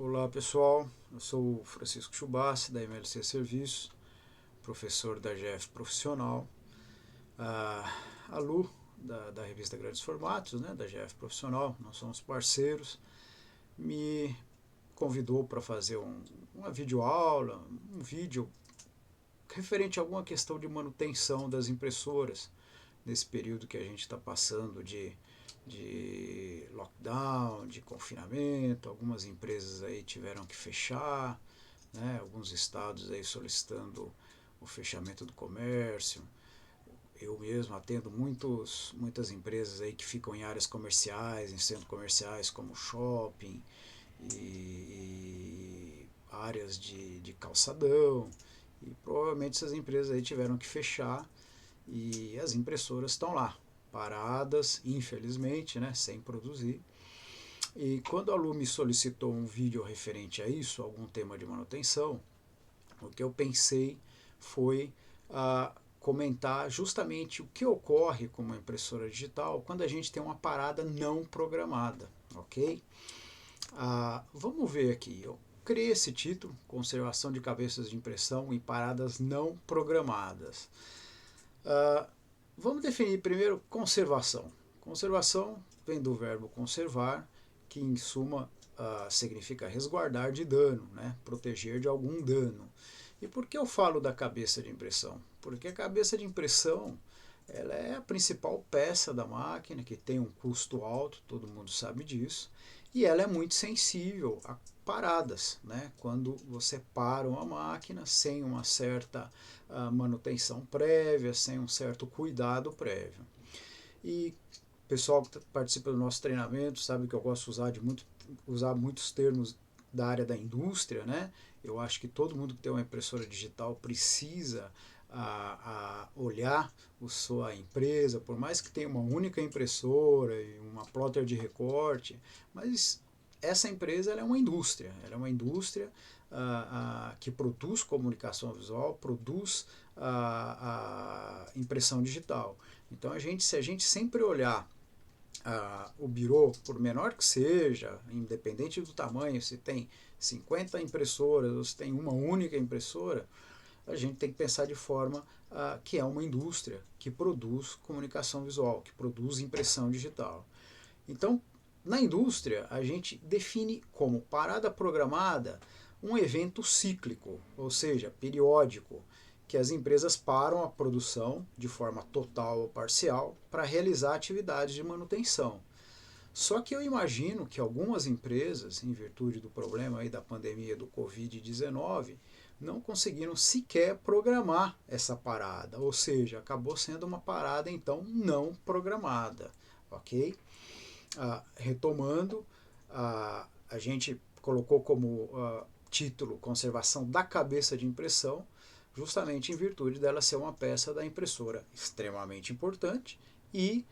Olá pessoal, eu sou o Francisco Chubassi da MLC Serviços, professor da GF Profissional. A Lu, da revista Grandes Formatos, né, da GF Profissional, nós somos parceiros, me convidou para fazer uma videoaula, um vídeo referente a alguma questão de manutenção das impressoras, nesse período que a gente está passando de lockdown, de confinamento. Algumas empresas aí tiveram que fechar, né? Alguns estados aí solicitando o fechamento do comércio. Eu mesmo atendo muitas empresas aí que ficam em áreas comerciais, em centros comerciais como shopping e áreas de calçadão. E provavelmente essas empresas aí tiveram que fechar e as impressoras estão lá, paradas, infelizmente, né, sem produzir. E quando a Lu me solicitou um vídeo referente a isso, algum tema de manutenção, o que eu pensei foi comentar justamente o que ocorre com uma impressora digital quando a gente tem uma parada não programada, ok? Vamos ver aqui, eu criei esse título, Conservação de Cabeças de Impressão em Paradas Não Programadas. Vamos definir primeiro conservação. Conservação vem do verbo conservar, que em suma significa resguardar de dano, né? Proteger de algum dano. E por que eu falo da cabeça de impressão? Porque a cabeça de impressão ela é a principal peça da máquina, que tem um custo alto, todo mundo sabe disso, e ela é muito sensível a paradas, né? Quando você para uma máquina sem uma certa manutenção prévia, sem um certo cuidado prévio. E o pessoal que participa do nosso treinamento sabe que eu gosto de usar muitos termos da área da indústria, né? Eu acho que todo mundo que tem uma impressora digital precisa olhar a sua empresa, por mais que tenha uma única impressora e uma plotter de recorte, mas essa empresa ela é uma indústria que produz comunicação visual, produz impressão digital. Então se a gente sempre olhar o birô, por menor que seja, independente do tamanho, se tem 50 impressoras ou se tem uma única impressora, a gente tem que pensar de forma que é uma indústria que produz comunicação visual, que produz impressão digital. Então, na indústria, a gente define como parada programada um evento cíclico, ou seja, periódico, que as empresas param a produção de forma total ou parcial para realizar atividades de manutenção. Só que eu imagino que algumas empresas, em virtude do problema aí da pandemia do Covid-19, não conseguiram sequer programar essa parada, ou seja, acabou sendo uma parada então não programada, ok? Retomando, a gente colocou como título Conservação da Cabeça de Impressão, justamente em virtude dela ser uma peça da impressora extremamente importante e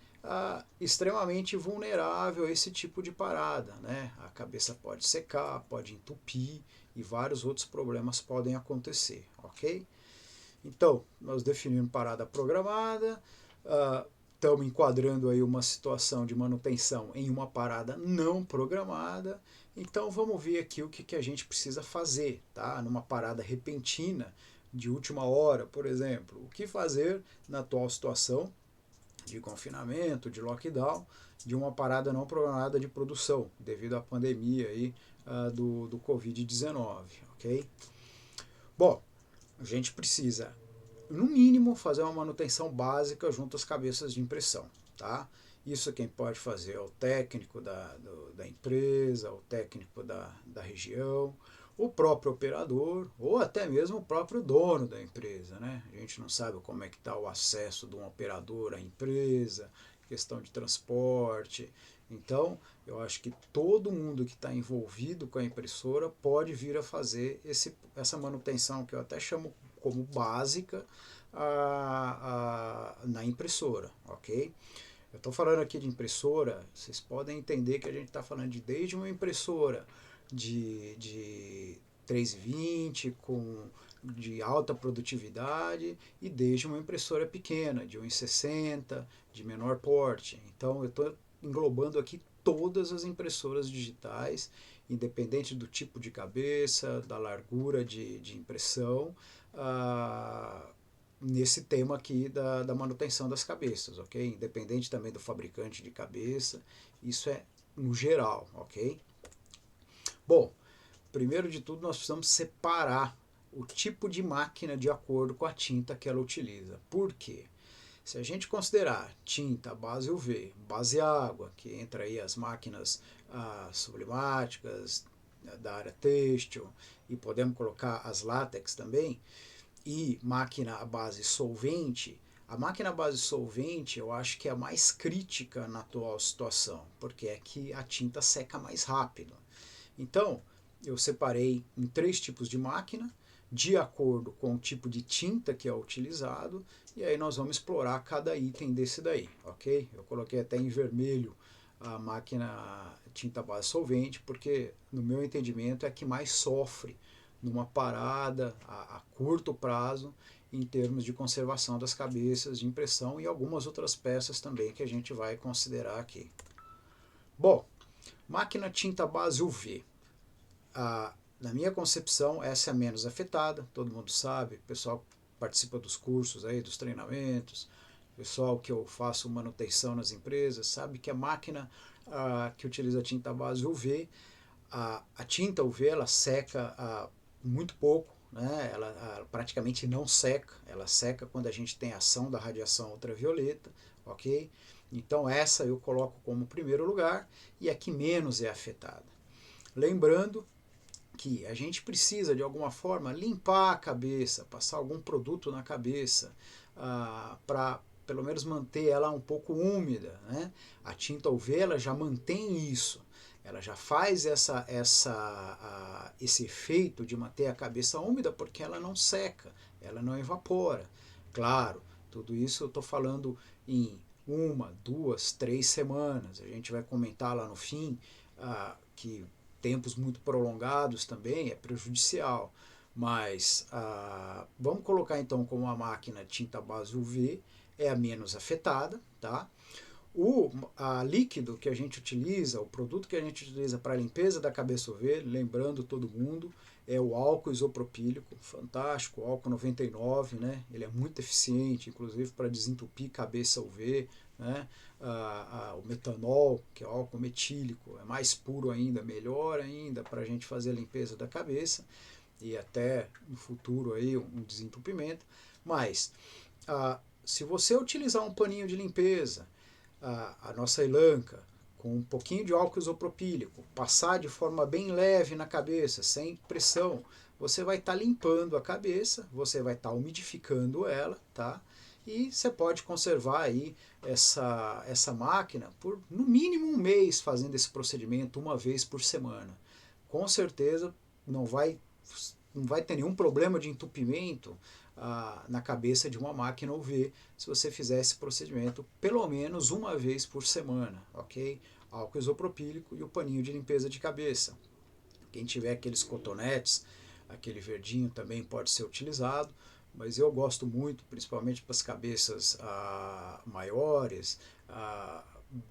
extremamente vulnerável a esse tipo de parada, né? A cabeça pode secar, pode entupir e vários outros problemas podem acontecer, ok? Então, nós definimos parada programada, estamos enquadrando aí uma situação de manutenção em uma parada não programada. Então vamos ver aqui o que a gente precisa fazer, tá? Numa parada repentina, de última hora, por exemplo. O que fazer na atual situação de confinamento, de lockdown, de uma parada não programada de produção, devido à pandemia aí, do Covid-19, ok? Bom, a gente precisa no mínimo, fazer uma manutenção básica junto às cabeças de impressão. Tá? Isso quem pode fazer é o técnico da empresa, o técnico da região, o próprio operador ou até mesmo o próprio dono da empresa. Né? A gente não sabe como é que está o acesso de um operador à empresa, questão de transporte. Então, eu acho que todo mundo que está envolvido com a impressora pode vir a fazer essa manutenção que eu até chamo como básica na impressora, ok? Eu estou falando aqui de impressora, vocês podem entender que a gente está falando desde uma impressora de 320 de alta produtividade e desde uma impressora pequena, de 1,60, de menor porte. Então eu estou englobando aqui todas as impressoras digitais independente do tipo de cabeça, da largura de impressão, nesse tema aqui da manutenção das cabeças, ok? Independente também do fabricante de cabeça, isso é no geral, ok? Bom, primeiro de tudo nós precisamos separar o tipo de máquina de acordo com a tinta que ela utiliza. Por quê? Se a gente considerar tinta base UV, base água, que entra aí as máquinas sublimáticas, da área têxtil, e podemos colocar as látex também, e máquina à base solvente, a máquina à base solvente eu acho que é a mais crítica na atual situação, porque é que a tinta seca mais rápido. Então, eu separei em 3 tipos de máquina, de acordo com o tipo de tinta que é utilizado, e aí nós vamos explorar cada item desse daí, ok? Eu coloquei até em vermelho a máquina tinta base solvente, porque no meu entendimento é a que mais sofre numa parada a curto prazo em termos de conservação das cabeças de impressão e algumas outras peças também que a gente vai considerar aqui. Bom, máquina tinta base UV. Na minha concepção, essa é a menos afetada, todo mundo sabe, o pessoal participa dos cursos aí, dos treinamentos, pessoal que eu faço manutenção nas empresas, sabe que a máquina que utiliza tinta base UV, a tinta UV ela seca muito pouco, né? Ela praticamente não seca, ela seca quando a gente tem ação da radiação ultravioleta, ok? Então essa eu coloco como primeiro lugar e a que menos é afetada. Lembrando que a gente precisa de alguma forma limpar a cabeça, passar algum produto na cabeça para pelo menos manter ela um pouco úmida, né? A tinta UV ela já mantém isso, ela já faz esse efeito de manter a cabeça úmida porque ela não seca, ela não evapora. Claro, tudo isso eu estou falando em 1, 2, 3 semanas. A gente vai comentar lá no fim que tempos muito prolongados também é prejudicial. Mas vamos colocar então como a máquina tinta base UV é a menos afetada, tá? O líquido que a gente utiliza, o produto que a gente utiliza para a limpeza da cabeça UV, lembrando todo mundo, é o álcool isopropílico, fantástico, o álcool 99, né? Ele é muito eficiente, inclusive para desentupir cabeça UV, né? O metanol, que é o álcool metílico, é mais puro ainda, melhor ainda para a gente fazer a limpeza da cabeça e até no futuro aí um desentupimento. Mas se você utilizar um paninho de limpeza, a nossa elanca, com um pouquinho de álcool isopropílico, passar de forma bem leve na cabeça, sem pressão, você vai estar limpando a cabeça, você vai estar umidificando ela, tá? E você pode conservar aí essa máquina por no mínimo 1 mês fazendo esse procedimento 1 vez por semana. Com certeza não vai ter nenhum problema de entupimento na cabeça de uma máquina UV se você fizer esse procedimento pelo menos 1 vez por semana, ok? Álcool isopropílico e o paninho de limpeza de cabeça. Quem tiver aqueles cotonetes, aquele verdinho também pode ser utilizado, mas eu gosto muito, principalmente para as cabeças maiores,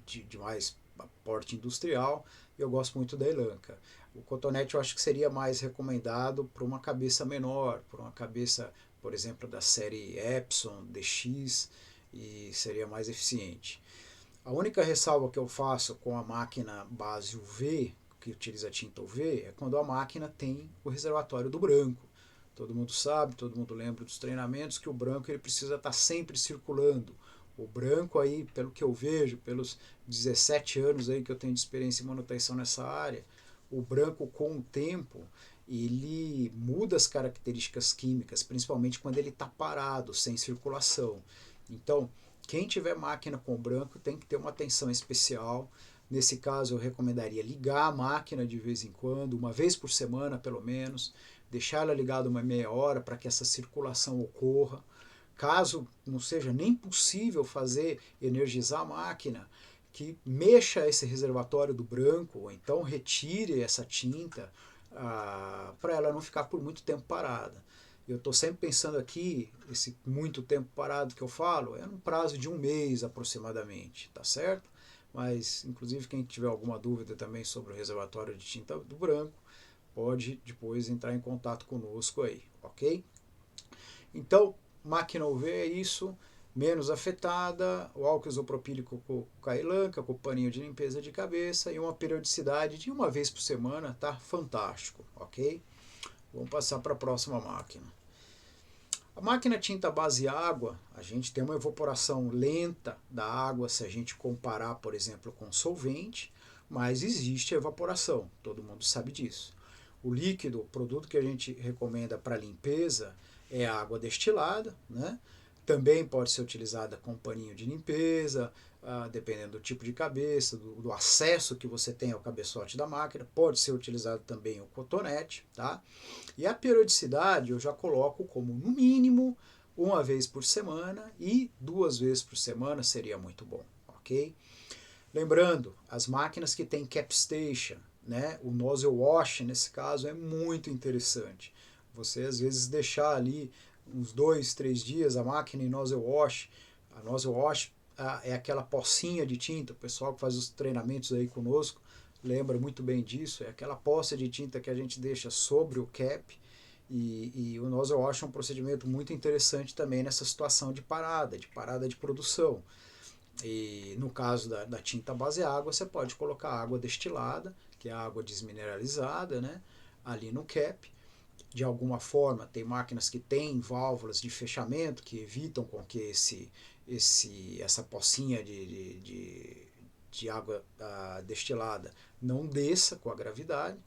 de mais porte industrial, eu gosto muito da elanca. O cotonete eu acho que seria mais recomendado para uma cabeça menor, para uma cabeça, por exemplo, da série Epson, DX, e seria mais eficiente. A única ressalva que eu faço com a máquina base UV, que utiliza tinta UV, é quando a máquina tem o reservatório do branco. Todo mundo sabe, todo mundo lembra dos treinamentos que o branco ele precisa estar sempre circulando. O branco aí, pelo que eu vejo, pelos 17 anos aí que eu tenho de experiência em manutenção nessa área, o branco com o tempo ele muda as características químicas, principalmente quando ele está parado, sem circulação. Então, quem tiver máquina com branco tem que ter uma atenção especial. Nesse caso, eu recomendaria ligar a máquina de vez em quando, 1 vez por semana pelo menos, deixar ela ligada 1 meia hora para que essa circulação ocorra. Caso não seja nem possível fazer energizar a máquina, que mexa esse reservatório do branco, ou então retire essa tinta para ela não ficar por muito tempo parada. Eu estou sempre pensando aqui, esse muito tempo parado que eu falo, é num prazo de 1 mês aproximadamente, tá certo? mas inclusive quem tiver alguma dúvida também sobre o reservatório de tinta do branco, pode depois entrar em contato conosco aí, ok? Então, máquina UV é isso, menos afetada, o álcool isopropílico com Kailanka, com paninho de limpeza de cabeça e uma periodicidade de uma vez por semana, tá? Fantástico, ok? Vamos passar para a próxima máquina. A máquina tinta base água, a gente tem uma evaporação lenta da água se a gente comparar, por exemplo, com solvente, mas existe evaporação, todo mundo sabe disso. O líquido, o produto que a gente recomenda para limpeza é a água destilada, né? Também pode ser utilizada com paninho de limpeza, dependendo do tipo de cabeça, do acesso que você tem ao cabeçote da máquina. Pode ser utilizado também o cotonete, tá? E a periodicidade eu já coloco como no mínimo uma vez por semana e 2 vezes por semana seria muito bom, ok? Lembrando, as máquinas que tem capstation, né, o nozzle wash nesse caso é muito interessante. Você às vezes deixar ali uns 2, 3 dias a máquina em nozzle wash. A nozzle wash é aquela pocinha de tinta, o pessoal que faz os treinamentos aí conosco lembra muito bem disso, é aquela poça de tinta que a gente deixa sobre o cap, e o nozzle wash é um procedimento muito interessante também nessa situação de parada de produção. E no caso da tinta base água, você pode colocar água destilada, que é a água desmineralizada, né, ali no cap. De alguma forma, tem máquinas que têm válvulas de fechamento que evitam com que essa pocinha de água destilada não desça com a gravidade,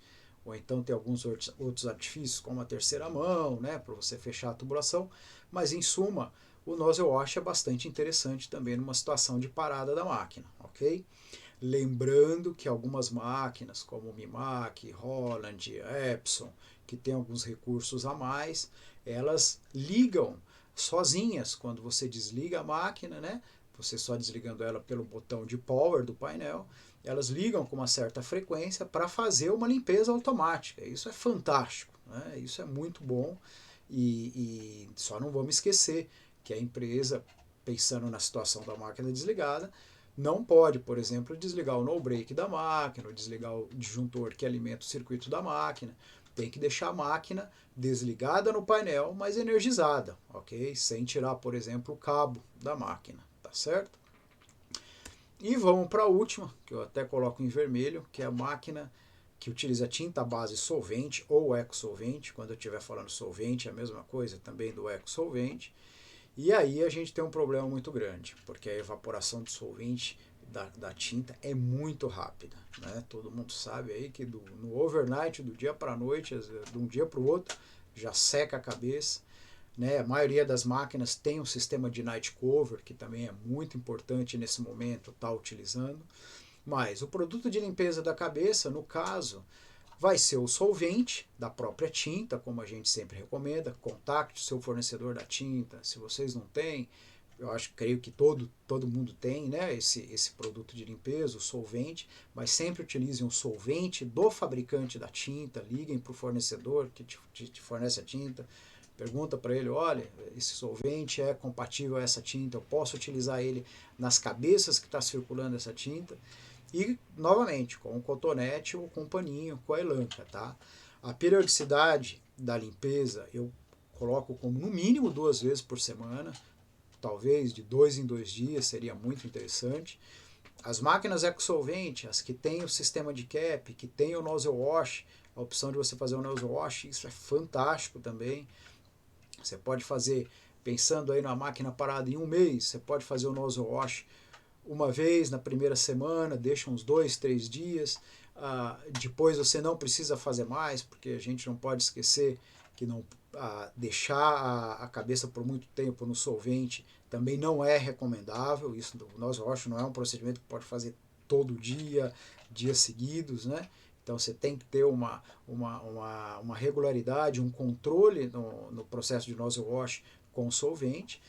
ou então tem alguns outros artifícios, como a terceira mão, né, para você fechar a tubulação, mas em suma, o nozzle wash é bastante interessante também numa situação de parada da máquina, ok? Lembrando que algumas máquinas, como Mimac, Holland, Epson, que tem alguns recursos a mais, elas ligam sozinhas quando você desliga a máquina, né? Você só desligando ela pelo botão de power do painel, elas ligam com uma certa frequência para fazer uma limpeza automática. Isso é fantástico, né? Isso é muito bom e só não vamos esquecer que a empresa, pensando na situação da máquina desligada, não pode, por exemplo, desligar o no-break da máquina, ou desligar o disjuntor que alimenta o circuito da máquina. Tem que deixar a máquina desligada no painel, mas energizada, ok? Sem tirar, por exemplo, o cabo da máquina, tá certo? E vamos para a última, que eu até coloco em vermelho, que é a máquina que utiliza tinta base solvente ou eco-solvente. Quando eu estiver falando solvente, é a mesma coisa também do eco-solvente. E aí a gente tem um problema muito grande, porque a evaporação do solvente da tinta é muito rápida, né? Todo mundo sabe aí que no overnight, do dia para a noite, de um dia para o outro, já seca a cabeça, né? A maioria das máquinas tem um sistema de night cover, que também é muito importante nesse momento estar utilizando. Mas o produto de limpeza da cabeça, no caso, vai ser o solvente da própria tinta, como a gente sempre recomenda. Contacte o seu fornecedor da tinta. Se vocês não têm, eu creio que todo mundo tem, né, esse produto de limpeza, o solvente, mas sempre utilize um solvente do fabricante da tinta. Liguem para o fornecedor que te fornece a tinta. Pergunta para ele, olha, esse solvente é compatível a essa tinta, eu posso utilizar ele nas cabeças que está circulando essa tinta. E, novamente, com o cotonete ou com o paninho, com a elanca, tá? A periodicidade da limpeza eu coloco como no mínimo 2 vezes por semana, talvez de 2 em 2 dias, seria muito interessante. As máquinas eco-solvente, as que têm o sistema de cap, que tem o nozzle wash, a opção de você fazer o nozzle wash, isso é fantástico também. Você pode fazer, pensando aí na máquina parada em um mês, você pode fazer o nozzle wash uma vez na primeira semana, deixa uns 2, 3 dias, depois você não precisa fazer mais, porque a gente não pode esquecer que não deixar a cabeça por muito tempo no solvente também não é recomendável. Isso do nozzle wash não é um procedimento que pode fazer todo dia, dias seguidos, né? Então você tem que ter uma regularidade, um controle no processo de nozzle wash com o solvente.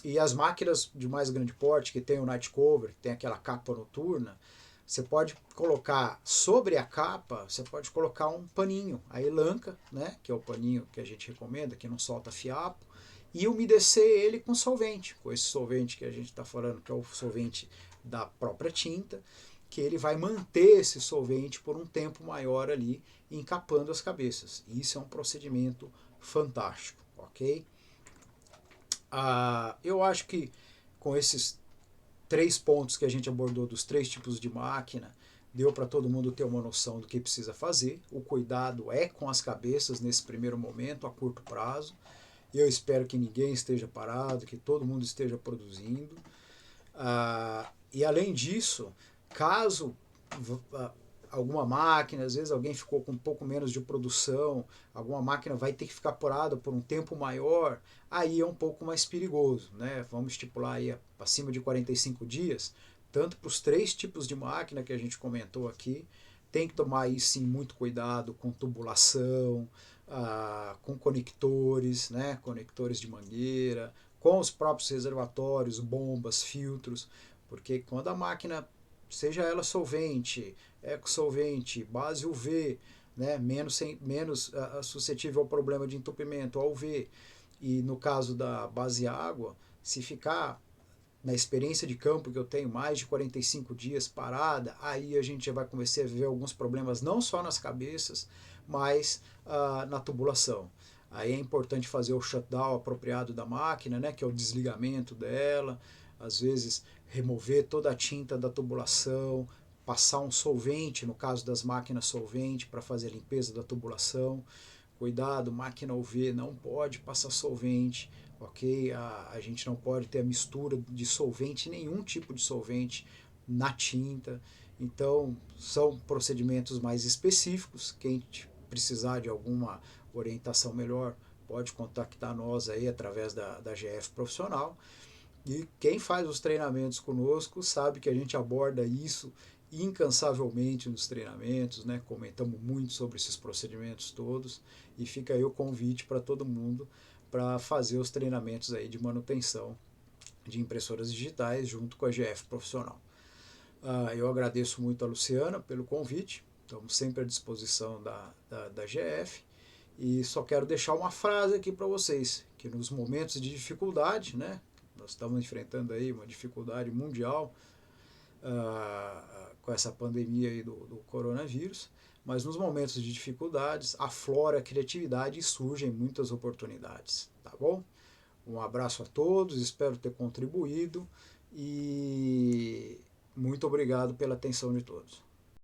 E as máquinas de mais grande porte, que tem o night cover, que tem aquela capa noturna, você pode colocar sobre a capa, você pode colocar um paninho, a elanca, né, que é o paninho que a gente recomenda, que não solta fiapo, e umedecer ele com solvente, com esse solvente que a gente está falando, que é o solvente da própria tinta, que ele vai manter esse solvente por um tempo maior ali, encapando as cabeças. Isso é um procedimento fantástico, ok? Eu acho que com esses 3 pontos que a gente abordou dos 3 tipos de máquina, deu para todo mundo ter uma noção do que precisa fazer. O cuidado é com as cabeças nesse primeiro momento, a curto prazo. Eu espero que ninguém esteja parado, que todo mundo esteja produzindo. E além disso, caso alguma máquina, às vezes alguém ficou com um pouco menos de produção, alguma máquina vai ter que ficar parada por um tempo maior, aí é um pouco mais perigoso, né? Vamos estipular aí acima de 45 dias, tanto para os 3 tipos de máquina que a gente comentou aqui, tem que tomar aí sim muito cuidado com tubulação, com conectores, né? Conectores de mangueira, com os próprios reservatórios, bombas, filtros, porque quando a máquina, seja ela solvente, ecosolvente, base UV, né, menos suscetível ao problema de entupimento, ao UV, e no caso da base água, se ficar na experiência de campo que eu tenho mais de 45 dias parada, aí a gente já vai começar a ver alguns problemas não só nas cabeças, mas na tubulação. Aí é importante fazer o shutdown apropriado da máquina, né, que é o desligamento dela, às vezes remover toda a tinta da tubulação, passar um solvente, no caso das máquinas solvente, para fazer a limpeza da tubulação. Cuidado, máquina UV não pode passar solvente, ok? A gente não pode ter a mistura de solvente, nenhum tipo de solvente na tinta. Então, são procedimentos mais específicos. Quem precisar de alguma orientação melhor, pode contactar nós aí através da GF Profissional. E quem faz os treinamentos conosco sabe que a gente aborda isso incansavelmente nos treinamentos, né? Comentamos muito sobre esses procedimentos todos e fica aí o convite para todo mundo para fazer os treinamentos aí de manutenção de impressoras digitais junto com a GF Profissional. Eu agradeço muito a Luciana pelo convite, estamos sempre à disposição da GF e só quero deixar uma frase aqui para vocês, que nos momentos de dificuldade, né, nós estamos enfrentando aí uma dificuldade mundial com essa pandemia aí do coronavírus, mas nos momentos de dificuldades aflora a criatividade e surgem muitas oportunidades, tá bom? Um abraço a todos, espero ter contribuído e muito obrigado pela atenção de todos.